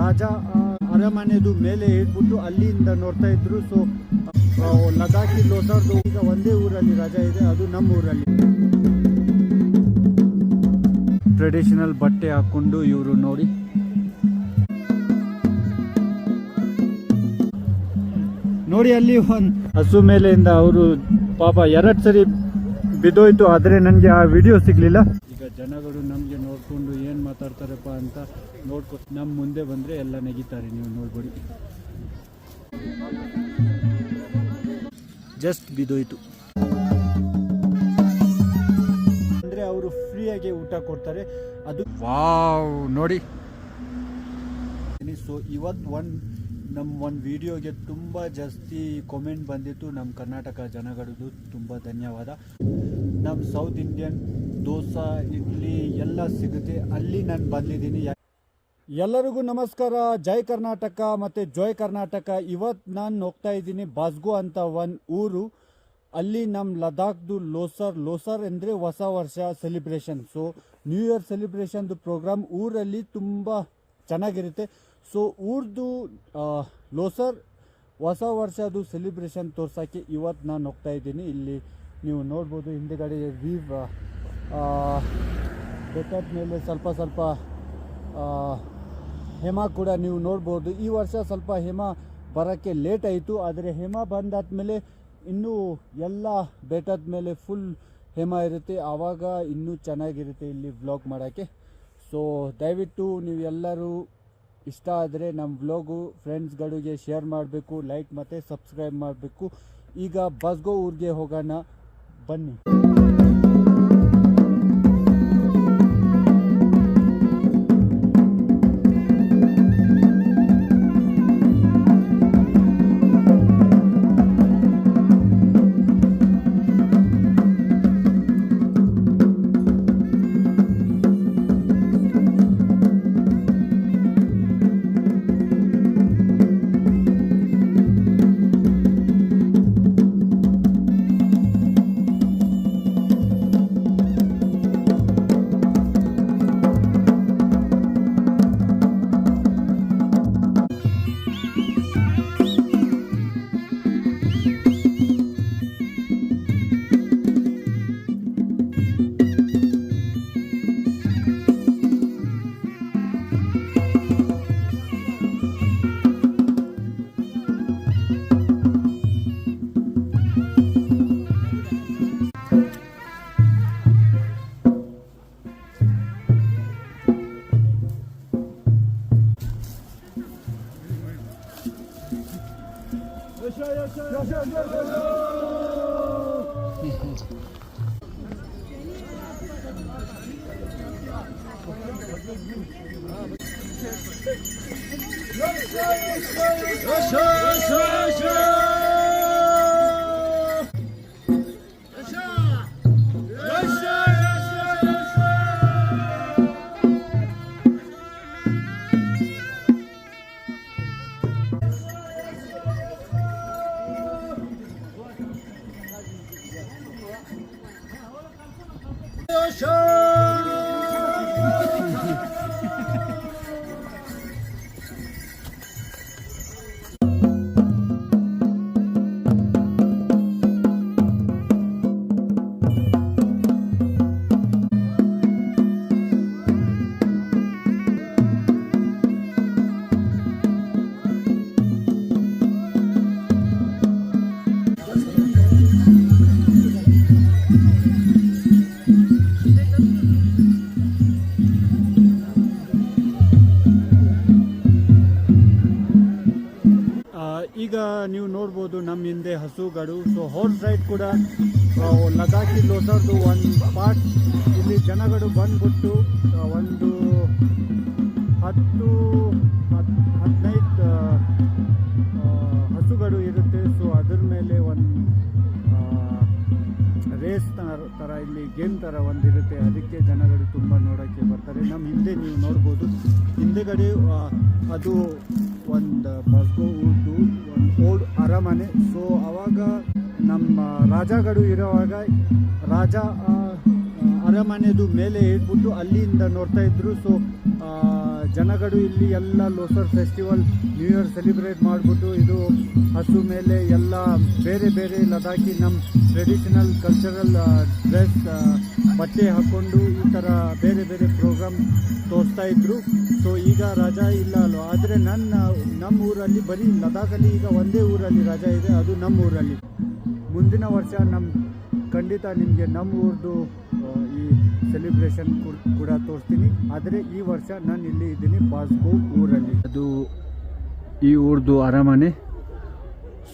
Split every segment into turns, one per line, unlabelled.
ರಾಜ ಅರಮನೆದು ಮೇಲೆ ಇಟ್ಬಿಟ್ಟು ಅಲ್ಲಿಂದ ನೋಡ್ತಾ ಇದ್ರು. ಸೊ ಲದಾಖಿ ಲೋಸಾರ್ದು ಈಗ ಒಂದೇ ಊರಲ್ಲಿ ರಾಜ ಇದೆ, ಅದು ನಮ್ಮ ಊರಲ್ಲಿ. ಟ್ರೆಡಿಷನಲ್ ಬಟ್ಟೆ ಹಾಕೊಂಡು ಇವರು ನೋಡಿ ನೋಡಿ ಅಲ್ಲಿ ಒಂದು ಹಸು ಮೇಲೆಯಿಂದ ಅವರು ಪಾಪ 2 ಸರಿ ಬಿದ್ದೋಯ್ತು, ಆದರೆ ನನಗೆ ಆ ವಿಡಿಯೋ ಸಿಗ್ಲಿಲ್ಲ. ಈಗ ಜನಗಳು ನಮಗೆ ನೋಡ್ಕೊಂಡು ಏನು ಮಾತಾಡ್ತಾರಪ್ಪ ಅಂತ ನೋಡ್ಕೊಂಡು ನಮ್ಮ ಮುಂದೆ ಬಂದರೆ ಎಲ್ಲ ನೆಗಿತಾರೆ, ನೀವು ನೋಡ್ಬೇಡಿ. ಜಸ್ಟ್ ಬಿದ್ದೋಯ್ತು ಅಂದರೆ ಅವರು ಫ್ರೀಯಾಗಿ ಊಟ ಕೊಡ್ತಾರೆ, ಅದು ವಾವ್ ನೋಡಿ. ಸೊ ಇವತ್ತು ನಮ್ಮ ಒಂದು ವಿಡಿಯೋಗೆ ತುಂಬ ಜಾಸ್ತಿ ಕಾಮೆಂಟ್ ಬಂದಿತ್ತು ನಮ್ಮ ಕರ್ನಾಟಕ ಜನಗಳದ್ದು, ತುಂಬ ಧನ್ಯವಾದ. ನಮ್ಮ ಸೌತ್ ಇಂಡಿಯನ್ ದೋಸೆ ಇಡ್ಲಿ ಎಲ್ಲ ಸಿಗುತ್ತೆ, ಅಲ್ಲಿ ನಾನು ಬಂದಿದ್ದೀನಿ. ಎಲ್ಲರಿಗೂ ನಮಸ್ಕಾರ, ಜೈ ಕರ್ನಾಟಕ ಮತ್ತು ಜೋಯ್ ಕರ್ನಾಟಕ. ಇವತ್ತು ನಾನು ಹೋಗ್ತಾ ಇದ್ದೀನಿ ಬಾಸ್ಗೋ ಅಂತ ಒಂದು ಊರು, ಅಲ್ಲಿ ನಮ್ಮ ಲದಾಖ್ದು ಲೋಸರ್ ಅಂದರೆ ಹೊಸ ವರ್ಷ ಸೆಲಿಬ್ರೇಷನ್. ಸೊ ನ್ಯೂ ಇಯರ್ ಸೆಲಿಬ್ರೇಷನ್ದು ಪ್ರೋಗ್ರಾಮ್ ಊರಲ್ಲಿ ತುಂಬ ಚೆನ್ನಾಗಿರುತ್ತೆ. ಸೊ ಊರ್ದು ಲೋಸರ್ ಹೊಸ ವರ್ಷದು ಸೆಲಿಬ್ರೇಷನ್ ತೋರ್ಸೋಕ್ಕೆ ಇವತ್ತು ನಾನು ಹೋಗ್ತಾ ಇದ್ದೀನಿ. ಇಲ್ಲಿ ನೀವು ನೋಡ್ಬೋದು ಹಿಂದೆಗಡೆ ವೀವ್ ಬೆಟ್ಟದ ಮೇಲೆ ಸ್ವಲ್ಪ ಹೇಮ ಕೂಡ ನೀವು ನೋಡ್ಬೋದು. ಈ ವರ್ಷ ಸ್ವಲ್ಪ ಹೇಮ ಬರೋಕ್ಕೆ ಲೇಟ್ ಆಯಿತು, ಆದರೆ ಹೇಮ ಬಂದಾದ್ಮೇಲೆ ಇನ್ನೂ ಎಲ್ಲ ಬೆಟ್ಟದ ಮೇಲೆ ಫುಲ್ ಹೇಮ ಇರುತ್ತೆ, ಆವಾಗ ಇನ್ನೂ ಚೆನ್ನಾಗಿರುತ್ತೆ ಇಲ್ಲಿ ವ್ಲಾಗ್ ಮಾಡೋಕ್ಕೆ. ಸೊ ದಯವಿಟ್ಟು ನೀವು ಎಲ್ಲರೂ ಇಷ್ಟ ಆದರೆ ನಮ್ಮ ವ್ಲಾಗು ಫ್ರೆಂಡ್ಸ್ಗಳಿಗೆ ಶೇರ್ ಮಾಡಬೇಕು, ಲೈಕ್ ಮತ್ತು ಸಬ್ಸ್ಕ್ರೈಬ್ ಮಾಡಬೇಕು. ಈಗ ಬಾಸ್ಗೋ ಊರಿಗೆ ಹೋಗೋಣ ಬನ್ನಿ. ಈಗ ನೀವು ನೋಡ್ಬೋದು ನಮ್ಮ ಹಿಂದೆ ಹಸುಗಳು. ಸೊ ಹಾರ್ಸ್ ರೈಡ್ ಕೂಡ ಲದಾಖಿ ಲೋಸಾರ್ದು ಒಂದು ಪಾರ್ಟ್. ಇಲ್ಲಿ ಜನಗಳು ಬಂದ್ಬಿಟ್ಟು ಒಂದು 10-15 ಹಸುಗಳು ಇರುತ್ತೆ. ಸೊ ಅದ್ರ ಮೇಲೆ ಒಂದು ರೇಸ್ ಥರ ಇಲ್ಲಿ ಗೇಮ್ ಥರ ಒಂದಿರುತ್ತೆ, ಅದಕ್ಕೆ ಜನಗಳು ತುಂಬ ನೋಡೋಕ್ಕೆ ಬರ್ತಾರೆ. ನಮ್ಮ ಹಿಂದೆ ನೀವು ನೋಡ್ಬೋದು, ಹಿಂದೆಗಡೆ ಅದು ಒಂದು ಬಾಸ್ಗೋ ಊರ್ದು ಒಂದು ಓಲ್ಡ್ ಅರಮನೆ. ಸೊ ಆವಾಗ ನಮ್ಮ ರಾಜಗಳು ಇರೋವಾಗ ರಾಜ ಅರಮನೆದು ಮೇಲೆ ಇಟ್ಬಿಟ್ಟು ಅಲ್ಲಿಂದ ನೋಡ್ತಾ ಇದ್ರು. ಸೊ ಜನಗಳು ಇಲ್ಲಿ ಎಲ್ಲ ಲೋಸರ್ ಫೆಸ್ಟಿವಲ್ ನ್ಯೂ ಇಯರ್ ಸೆಲೆಬ್ರೇಟ್ ಮಾಡಿಬಿಟ್ಟು ಇದು ಹಸು ಮೇಲೆ ಎಲ್ಲ ಬೇರೆ ಬೇರೆ ಲದಾಖಿ ನಮ್ಮ ಟ್ರೆಡಿಷನಲ್ ಕಲ್ಚರಲ್ ಡ್ರೆಸ್ ಬಟ್ಟೆ ಹಾಕ್ಕೊಂಡು ಈ ಥರ ಬೇರೆ ಬೇರೆ ಪ್ರೋಗ್ರಾಮ್ ತೋರಿಸ್ತಾ ಇದ್ರು. ಸೊ ಈಗ ರಜಾ ಇಲ್ಲ ಅಲ್ವ, ಆದರೆ ನಮ್ಮ ಊರಲ್ಲಿ ಬರೀ ಲದಾಖಲ್ಲಿ ಈಗ ಒಂದೇ ಊರಲ್ಲಿ ರಜಾ ಇದೆ, ಅದು ನಮ್ಮ ಊರಲ್ಲಿ. ಮುಂದಿನ ವರ್ಷ ಖಂಡಿತ ನಿಮಗೆ ನಮ್ಮ ಊರದು ಈ ಸೆಲೆಬ್ರೇಷನ್ ಕೂಡ ತೋರಿಸ್ತೀನಿ. ಆದರೆ ಈ ವರ್ಷ ನಾನು ಇಲ್ಲಿ ಇದ್ದೀನಿ ಬಾಸ್ಕೋ ಊರಲ್ಲಿ. ಅದು ಈ ಊರದು ಅರಮನೆ.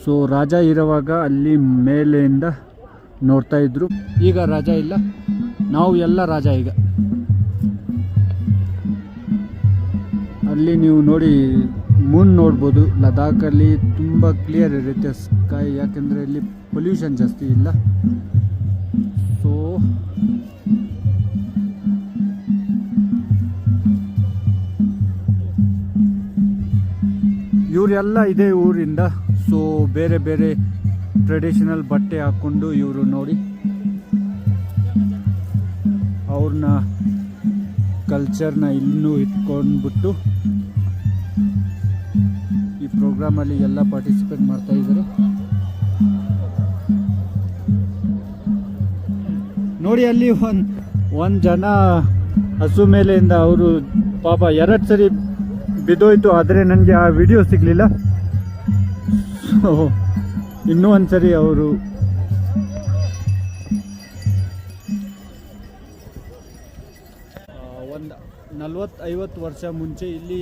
ಸೊ ರಾಜ ಇರುವಾಗ ಅಲ್ಲಿ ಮೇಲೆಯಿಂದ ನೋಡ್ತಾ ಇದ್ರು. ಈಗ ರಾಜ ಇಲ್ಲ, ನಾವು ಎಲ್ಲ ರಾಜ ಈಗ. ಅಲ್ಲಿ ನೀವು ನೋಡಿ ಮೂನ್ ನೋಡ್ಬೋದು. ಲದಾಖಲ್ಲಿ ತುಂಬ ಕ್ಲಿಯರ್ ಇರುತ್ತೆ ಸ್ಕೈ, ಯಾಕೆಂದರೆ ಇಲ್ಲಿ ಪೊಲ್ಯೂಷನ್ ಜಾಸ್ತಿ ಇಲ್ಲ. ಸೊ ಇವರೆಲ್ಲ ಇದೇ ಊರಿಂದ. ಸೊ ಬೇರೆ ಬೇರೆ ಟ್ರೆಡಿಷನಲ್ ಬಟ್ಟೆ ಹಾಕ್ಕೊಂಡು ಇವರು ನೋಡಿ ಅವ್ರನ್ನ ಕಲ್ಚರ್ನ ಇನ್ನೂ ಇಟ್ಕೊಂಡ್ಬಿಟ್ಟು ಈ ಪ್ರೋಗ್ರಾಮಲ್ಲಿ ಎಲ್ಲ ಪಾರ್ಟಿಸಿಪೇಟ್ ಮಾಡ್ತಾ ಇದ್ದಾರೆ. ನೋಡಿ ಅಲ್ಲಿ ಒಂದು ಜನ ಹಸು ಮೇಲೆಯಿಂದ ಅವರು ಪಾಪ 2 ಸರಿ ಬಿದ್ದೋಯ್ತು, ಆದರೆ ನನಗೆ ಆ ವಿಡಿಯೋ ಸಿಗಲಿಲ್ಲ. ಸೊ ಇನ್ನೂ ಒಂದು ಸರಿ ಅವರು ಒಂದು 40-50 ವರ್ಷ ಮುಂಚೆ ಇಲ್ಲಿ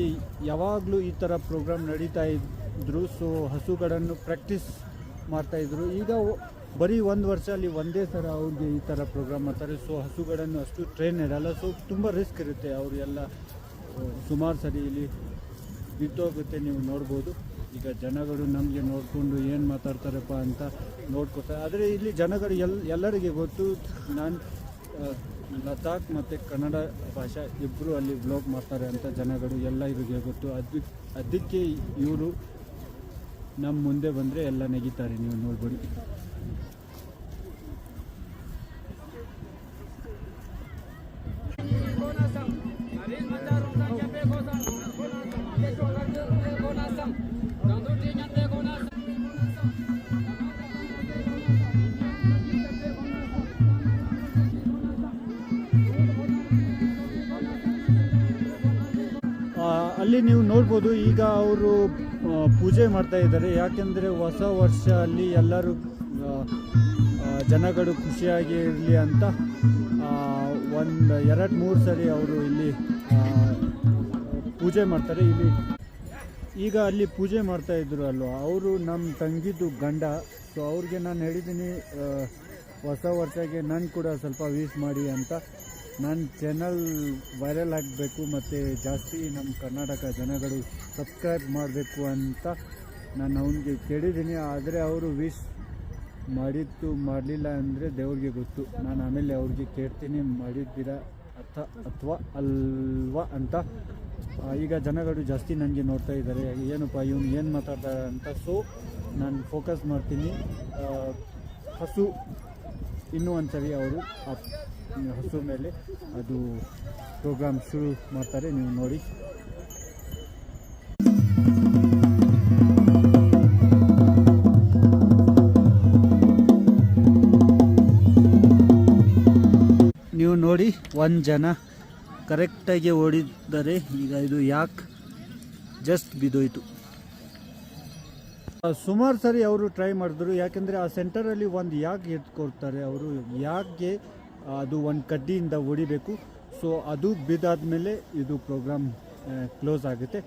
ಯಾವಾಗಲೂ ಈ ಥರ ಪ್ರೋಗ್ರಾಮ್ ನಡೀತಾ ಇದ್ರು. ಸೊ ಹಸುಗಳನ್ನು ಪ್ರಾಕ್ಟೀಸ್ ಮಾಡ್ತಾಯಿದ್ರು. ಈಗ ಬರೀ 1 ವರ್ಷ ಅಲ್ಲಿ ಒಂದೇ ಥರ ಅವ್ರಿಗೆ ಈ ಥರ ಪ್ರೋಗ್ರಾಮ್ ಮಾಡ್ತಾರೆ. ಸೊ ಹಸುಗಳನ್ನು ಅಷ್ಟು ಟ್ರೈನ್ ಇರಲ್ಲ. ಸೊ ತುಂಬ ರಿಸ್ಕ್ ಇರುತ್ತೆ. ಅವರು ಎಲ್ಲ ಸುಮಾರು ಸರಿ ಇಲ್ಲಿ ಬಿತ್ತೋಗುತ್ತೆ, ನೀವು ನೋಡ್ಬೋದು. ಈಗ ಜನಗಳು ನಮಗೆ ನೋಡಿಕೊಂಡು ಏನು ಮಾತಾಡ್ತಾರಪ್ಪ ಅಂತ ನೋಡ್ಕೊತಾರೆ. ಆದರೆ ಇಲ್ಲಿ ಜನಗಳು ಎಲ್ಲರಿಗೆ ಗೊತ್ತು ನಾನು ಲದಾಖ್ ಮತ್ತು ಕನ್ನಡ ಭಾಷೆ ಇಬ್ಬರು ಅಲ್ಲಿ ವ್ಲಾಗ್ ಮಾಡ್ತಾರೆ ಅಂತ ಜನಗಳು ಎಲ್ಲ ಇವರಿಗೆ ಗೊತ್ತು. ಅದಕ್ಕೆ ಇವರು ನಮ್ಮ ಮುಂದೆ ಬಂದರೆ ಎಲ್ಲ ನೆಗಿತಾರೆ, ನೀವು ನೋಡ್ಬೋದು. ಅಲ್ಲಿ ನೀವು ನೋಡ್ಬೋದು. ಈಗ ಅವರು ಪೂಜೆ ಮಾಡ್ತಾ ಇದ್ದಾರೆ, ಯಾಕೆಂದರೆ ಹೊಸ ವರ್ಷ ಅಲ್ಲಿ ಎಲ್ಲರೂ ಜನಗಳು ಖುಷಿಯಾಗಿ ಇರಲಿ ಅಂತ 1-2-3 ಸರಿ ಅವರು ಇಲ್ಲಿ ಪೂಜೆ ಮಾಡ್ತಾರೆ. ಇಲ್ಲಿ ಈಗ ಅಲ್ಲಿ ಪೂಜೆ ಮಾಡ್ತಾ ಇದ್ರು ಅಲ್ವ, ಅವರು ನಮ್ಮ ತಂಗಿದ್ದು ಗಂಡ. ಸೊ ಅವ್ರಿಗೆ ನಾನು ಹೇಳಿದ್ದೀನಿ ಹೊಸ ವರ್ಷಕ್ಕೆ ನಾನು ಕೂಡ ಸ್ವಲ್ಪ ವಿಶ್ ಮಾಡಿ ಅಂತ. ನನ್ನ ಚಾನಲ್ ವೈರಲ್ ಆಗಬೇಕು ಮತ್ತು ಜಾಸ್ತಿ ನಮ್ಮ ಕರ್ನಾಟಕ ಜನಗಳು ಸಬ್ಸ್ಕ್ರೈಬ್ ಮಾಡಬೇಕು ಅಂತ ನಾನು ಅವನಿಗೆ ಕೇಳಿದ್ದೀನಿ. ಆದರೆ ಅವರು ವಿಶ್ ಮಾಡಿದ್ದು ಮಾಡಲಿಲ್ಲ ಅಂದರೆ ದೇವ್ರಿಗೆ ಗೊತ್ತು. ನಾನು ಆಮೇಲೆ ಅವ್ರಿಗೆ ಕೇಳ್ತೀನಿ ಮಾಡಿದ್ದೀರಾ ಅಥವಾ ಅಲ್ವಾ ಅಂತ. ಈಗ ಜನಗಳು ಜಾಸ್ತಿ ನನಗೆ ನೋಡ್ತಾ ಇದ್ದಾರೆ, ಏನಪ್ಪ ಇವನು ಏನು ಮಾತಾಡ್ತಾರೆ ಅಂತ. ಸೊ ನಾನು ಫೋಕಸ್ ಮಾಡ್ತೀನಿ ಹಸು. ಇನ್ನೂ ಒಂದು ಸರಿ ಅವರು ಹಸು ಮೇಲೆ ಅದು ಪ್ರೋಗ್ರಾಮ್ ಶುರು ಮಾಡ್ತಾರೆ, ನೀವು ನೋಡಿ. ನೀವು ನೋಡಿ 1 ಜನ ಕರೆಕ್ಟಾಗಿ ಓಡಿದ್ದಾರೆ. ಈಗ ಇದು ಯಾಕೆ ಜಸ್ಟ್ ಬಿದ್ದೋಯ್ತು. ಸುಮಾರು ಸರಿ ಅವರು ಟ್ರೈ ಮಾಡಿದ್ರು, ಯಾಕೆಂದರೆ ಆ ಸೆಂಟರಲ್ಲಿ ಒಂದು ಯಾಕೆ ಎತ್ಕೊಡ್ತಾರೆ ಅವರು. ಯಾಕೆ ಅದು ಒಂದು ಕಡ್ಡಿಯಿಂದ ಹೊಡಿಬೇಕು. ಸೊ ಅದು ಬಿದ್ದಾದ್ಮೇಲೆ ಇದು ಪ್ರೋಗ್ರಾಮ್ ಕ್ಲೋಸ್ ಆಗುತ್ತೆ.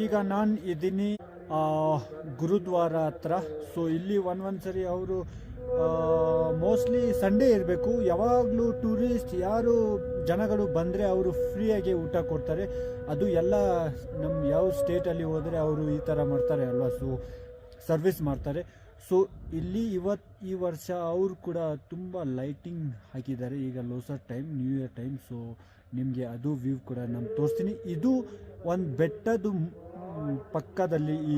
ಈಗ ನಾನು ಇದ್ದೀನಿ ಗುರುದ್ವಾರ ಹತ್ರ. ಸೊ ಇಲ್ಲಿ ಒಂದೊಂದು ಸರಿ ಅವರು ಮೋಸ್ಟ್ಲಿ ಸಂಡೇ ಇರಬೇಕು. ಯಾವಾಗಲೂ ಟೂರಿಸ್ಟ್ ಯಾರು ಜನಗಳು ಬಂದರೆ ಅವರು ಫ್ರೀಯಾಗಿ ಊಟ ಕೊಡ್ತಾರೆ. ಅದು ಎಲ್ಲ ನಮ್ಮ ಯಾವ ಸ್ಟೇಟಲ್ಲಿ ಹೋದರೆ ಅವರು ಈ ಥರ ಮಾಡ್ತಾರೆ ಅಲ್ವಾ, ಸೊ ಸರ್ವಿಸ್ ಮಾಡ್ತಾರೆ. ಸೊ ಇಲ್ಲಿ ಈ ವರ್ಷ ಅವರು ಕೂಡ ತುಂಬ ಲೈಟಿಂಗ್ ಹಾಕಿದ್ದಾರೆ. ಈಗ Losar time, new year time. So ನಿಮಗೆ ಅದು ವ್ಯೂ ಕೂಡ ನಾನು ತೋರಿಸ್ತೀನಿ. ಇದು ಒಂದು ಬೆಟ್ಟದ ಪಕ್ಕದಲ್ಲಿ ಈ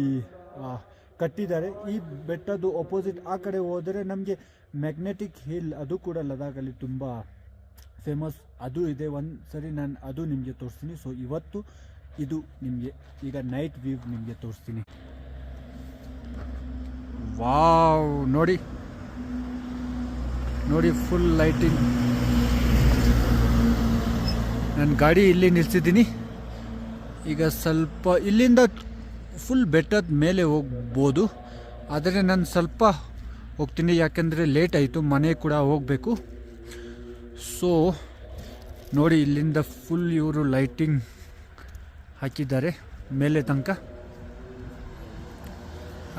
ಕಟ್ಟಿದ್ದಾರೆ. ಈ ಬೆಟ್ಟದ ಅಪೋಸಿಟ್ ಆ ಕಡೆ ಹೋದರೆ ನಮಗೆ ಮ್ಯಾಗ್ನೆಟಿಕ್ ಹಿಲ್, ಅದು ಕೂಡ ಲದಾಖಲ್ಲಿ ತುಂಬ ಫೇಮಸ್, ಅದು ಇದೆ. ಒಂದು ಸರಿ ನಾನು ಅದು ನಿಮಗೆ ತೋರಿಸ್ತೀನಿ. ಸೊ ಇವತ್ತು ಇದು ನಿಮಗೆ ಈಗ ನೈಟ್ ವ್ಯೂ ನಿಮಗೆ ತೋರಿಸ್ತೀನಿ. ವಾವ್, ನೋಡಿ ನೋಡಿ ಫುಲ್ ಲೈಟಿಂಗ್. ನಾನು ಗಾಡಿ ಇಲ್ಲಿ ನಿಲ್ಸಿದ್ದೀನಿ. ಈಗ ಸ್ವಲ್ಪ ಇಲ್ಲಿಂದ ಫುಲ್ ಬೆಟ್ಟದ ಮೇಲೆ ಹೋಗ್ಬೋದು, ಆದರೆ ನಾನು ಸ್ವಲ್ಪ ಹೋಗ್ತೀನಿ ಯಾಕೆಂದರೆ ಲೇಟ್ ಆಯಿತು, ಮನೆ ಕೂಡ ಹೋಗಬೇಕು. ಸೊ ನೋಡಿ ಇಲ್ಲಿಂದ ಫುಲ್ ಇವರು ಲೈಟಿಂಗ್ ಹಾಕಿದ್ದಾರೆ ಮೇಲೆ ತನಕ.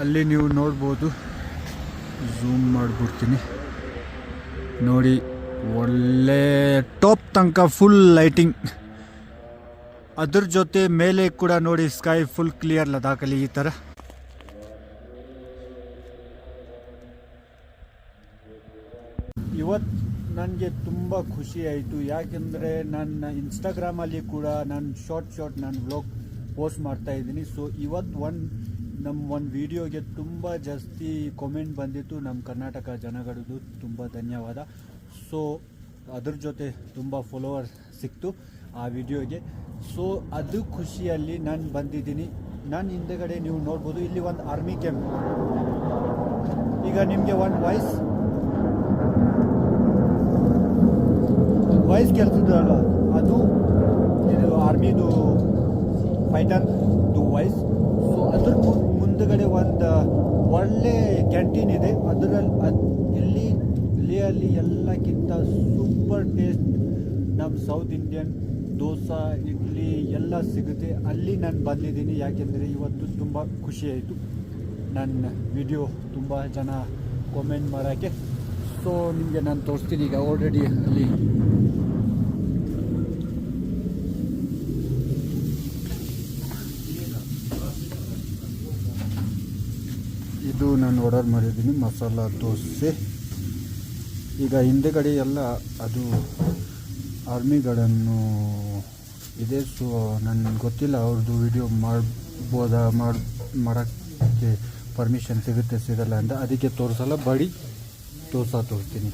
ಅಲ್ಲಿ ನೀವು ನೋಡ್ಬೋದು, ಝೂಮ್ ಮಾಡಿಬಿಡ್ತೀನಿ ನೋಡಿ, ಒಳ್ಳೆ ಟಾಪ್ ತನಕ ಫುಲ್ ಲೈಟಿಂಗ್. ಅದ್ರ ಜೊತೆ ಮೇಲೆ ಕೂಡ ನೋಡಿ ಸ್ಕೈ ಫುಲ್ ಕ್ಲಿಯರ್ ಲದಾಖಲ್ಲಿ ಈ ಥರ. ಇವತ್ತು ನನಗೆ ತುಂಬ ಖುಷಿ ಆಯಿತು, ಯಾಕೆಂದರೆ ನನ್ನ ಇನ್ಸ್ಟಾಗ್ರಾಮಲ್ಲಿ ಕೂಡ ನಾನು ಶಾರ್ಟ್ ನಾನು ವ್ಲಾಗ್ ಪೋಸ್ಟ್ ಮಾಡ್ತಾ ಇದ್ದೀನಿ. ಸೊ ಇವತ್ತು ನಮ್ಮ ವಿಡಿಯೋಗೆ ತುಂಬ ಜಾಸ್ತಿ ಕಾಮೆಂಟ್ ಬಂದಿತ್ತು ನಮ್ಮ ಕರ್ನಾಟಕ ಜನಗಳದ್ದು, ತುಂಬ ಧನ್ಯವಾದ. ಸೊ ಅದ್ರ ಜೊತೆ ತುಂಬ ಫಾಲೋವರ್ ಸಿಕ್ತು ಆ ವಿಡಿಯೋಗೆ. ಸೊ ಅದು ಖುಷಿಯಲ್ಲಿ ನಾನು ಬಂದಿದ್ದೀನಿ. ನಾನು ಹಿಂದೆಗಡೆ ನೀವು ನೋಡ್ಬೋದು, ಇಲ್ಲಿ ಒಂದು ಆರ್ಮಿ ಕ್ಯಾಂಪ್. ಈಗ ನಿಮಗೆ ಒಂದು ವಾಯ್ಸ್ ಕೇಳ್ತಿದ್ದಲ್ಲ, ಅದು ಇದು ಆರ್ಮಿದು ಫೈಟರ್ದು ವಾಯ್ಸ್. ಸೊ ಅದ್ರ ಮುಂದಗಡೆ ಒಂದು ಒಳ್ಳೆ ಕ್ಯಾಂಟೀನ್ ಇದೆ. ಅದರಲ್ಲಿ ಅಲ್ಲಿ ಎಲ್ಲಕ್ಕಿಂತ ಸೂಪರ್ ಟೇಸ್ಟ್ ನಮ್ಮ ಸೌತ್ ಇಂಡಿಯನ್ ದೋಸೆ, ಇಡ್ಲಿ ಎಲ್ಲ ಸಿಗುತ್ತೆ. ಅಲ್ಲಿ ನಾನು ಬಂದಿದ್ದೀನಿ ಯಾಕೆಂದರೆ ಇವತ್ತು ತುಂಬ ಖುಷಿ ಆಯಿತು ನನ್ನ ವಿಡಿಯೋ ತುಂಬ ಜನ ಕಾಮೆಂಟ್ ಮಾಡೋಕ್ಕೆ. ಸೊ ನಿಮಗೆ ನಾನು ತೋರಿಸ್ತೀನಿ. ಈಗ ಆಲ್ರೆಡಿ ಅಲ್ಲಿ ಇದು ನಾನು ಆರ್ಡರ್ ಮಾಡಿದ್ದೀನಿ ಮಸಾಲ ದೋಸೆ. ಈಗ ಹಿಂದೆಗಡೆ ಎಲ್ಲ ಅದು ಆರ್ಮಿಗಳನ್ನು ಇದೆ. ಸೊ ನನಗೆ ಗೊತ್ತಿಲ್ಲ ಅವ್ರದ್ದು ವಿಡಿಯೋ ಮಾಡೋಕ್ಕೆ ಪರ್ಮಿಷನ್ ಸಿಗುತ್ತೆ ಸಿಗಲ್ಲ ಅಂತ, ಅದಕ್ಕೆ ತೋರಿಸಲ್ಲ. ಬಡಿ ದೋಸೆ ತೋರಿಸ್ತೀನಿ.